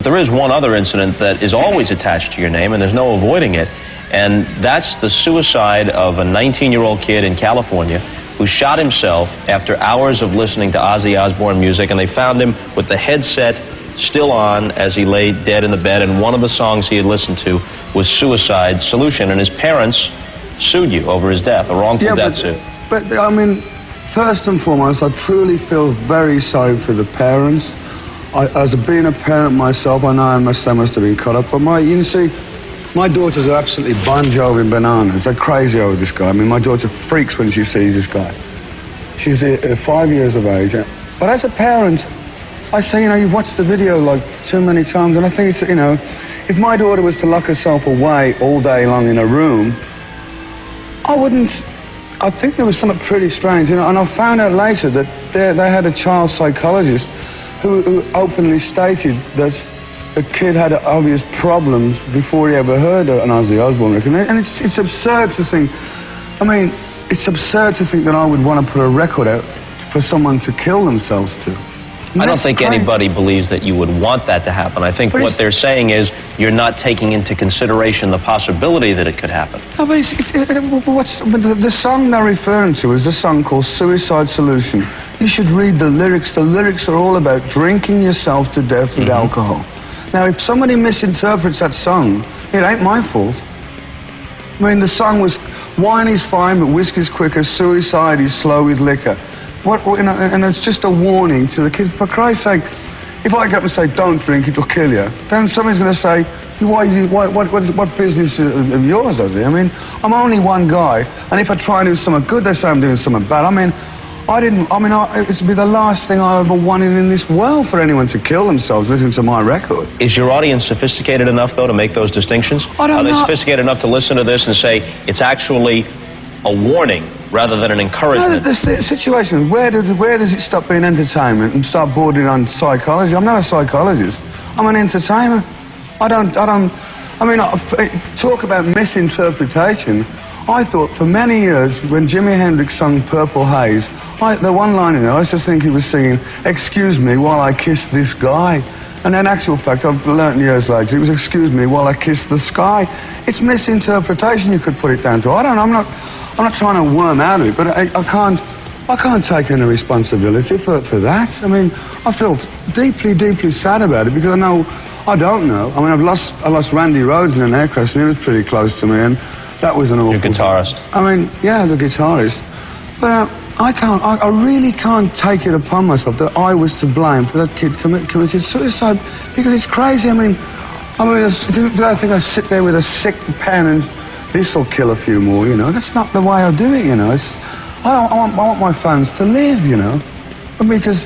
There is one other incident that is always attached to your name, and there's no avoiding it, and that's the suicide of a 19-year-old kid in California who shot himself after hours of listening to Ozzy Osbourne music, and they found him with the headset still on as he lay dead in the bed, and one of the songs he had listened to was Suicide Solution, and his parents sued you over his death, a wrongful death suit. But, I mean, first and foremost, I truly feel very sorry for the parents. As being a parent myself, I know they must have been cut up, but you see, my daughters are absolutely Bon Jovi bananas. They're crazy over this guy. I mean, my daughter freaks when she sees this guy. She's 5 years of age. But as a parent, I say, you know, you've watched the video like too many times, and I think it's, you know, if my daughter was to lock herself away all day long in a room, I think there was something pretty strange, you know, and I found out later that they had a child psychologist who openly stated that the kid had obvious problems before he ever heard an Ozzy Osbourne record. And it's absurd to think, I mean, it's absurd to think that I would want to put a record out for someone to kill themselves to. I don't think anybody believes that you would want that to happen. I think what they're saying is you're not taking into consideration the possibility that it could happen. No, but the song they're referring to is a song called Suicide Solution. You should read the lyrics. The lyrics are all about drinking yourself to death with alcohol. Now, if somebody misinterprets that song, it ain't my fault. I mean, the song was, wine is fine, but whiskey's quicker, suicide is slow with liquor. You know, and it's just a warning to the kids. For Christ's sake, if I get up and say, don't drink, it'll kill you, then somebody's going to say, what business of yours is it? I mean, I'm only one guy, and if I try and do something good, they say I'm doing something bad. I mean, it'd be the last thing I ever wanted in this world for anyone to kill themselves listening to my record. Is your audience sophisticated enough, though, to make those distinctions? I don't know. Are they sophisticated enough to listen to this and say it's actually a warning rather than an encouragement? No, the situation, where does it stop being entertainment and start bordering on psychology? I'm not a psychologist. I'm an entertainer. Talk about misinterpretation. I thought for many years, when Jimi Hendrix sung Purple Haze, the one line in there, I just think he was singing, excuse me while I kiss this guy. And in actual fact, I've learnt years later, it was excuse me while I kiss the sky. It's misinterpretation, you could put it down to. I'm not trying to worm out of it, but I can't take any responsibility for that. I mean, I feel deeply, deeply sad about it because I don't know. I mean, I lost Randy Rhoads in an air crash, and he was pretty close to me, and that was an awful... Your guitarist. I mean, yeah, the guitarist. But I really can't take it upon myself that I was to blame for that kid committed suicide, because it's crazy. I mean, do I think I sit there with a sick pen and this'll kill a few more, you know? That's not the way I do it, you know. I want my fans to live, you know. Because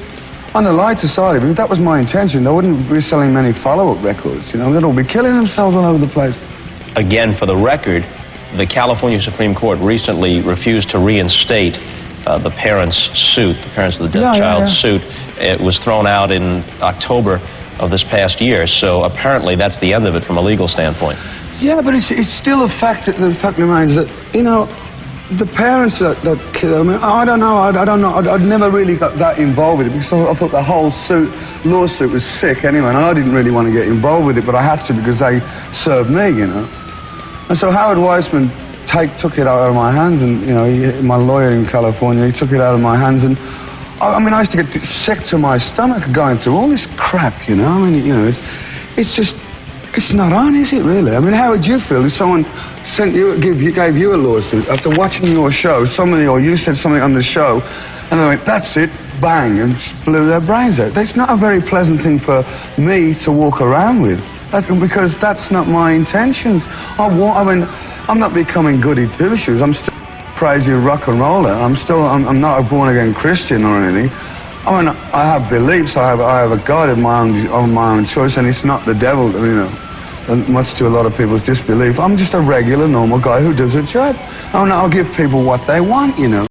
on the lighter side of it, if that was my intention, I wouldn't be selling many follow-up records, you know. They'd all be killing themselves all over the place. Again, for the record, the California Supreme Court recently refused to reinstate the parents' suit, the parents of the dead child's suit. It was thrown out in October of this past year, so apparently that's the end of it from a legal standpoint. Yeah, but it's still a fact that the fact remains that, you know, the parents that kid, I mean, I don't know, I'd never really got that involved with it because I thought the whole lawsuit was sick anyway, and I didn't really want to get involved with it, but I had to because they served me, you know. And so Howard Weissman took it out of my hands, and, you know, my lawyer in California, he took it out of my hands, and I mean, I used to get sick to my stomach going through all this crap, you know. I mean, you know, it's just, it's not on, is it, really? I mean, how would you feel if someone gave you a lawsuit after watching your show, or you said something on the show, and they went, that's it, bang, and just blew their brains out? That's not a very pleasant thing for me to walk around with, because that's not my intentions. I mean, I'm not becoming goody two-shoes. I'm still crazy rock and roller. I'm not a born-again Christian or anything. I mean, I have beliefs. I have a God of my own choice, and it's not the devil, you know, and much to a lot of people's disbelief. I'm just a regular, normal guy who does a job. I mean, I'll give people what they want, you know.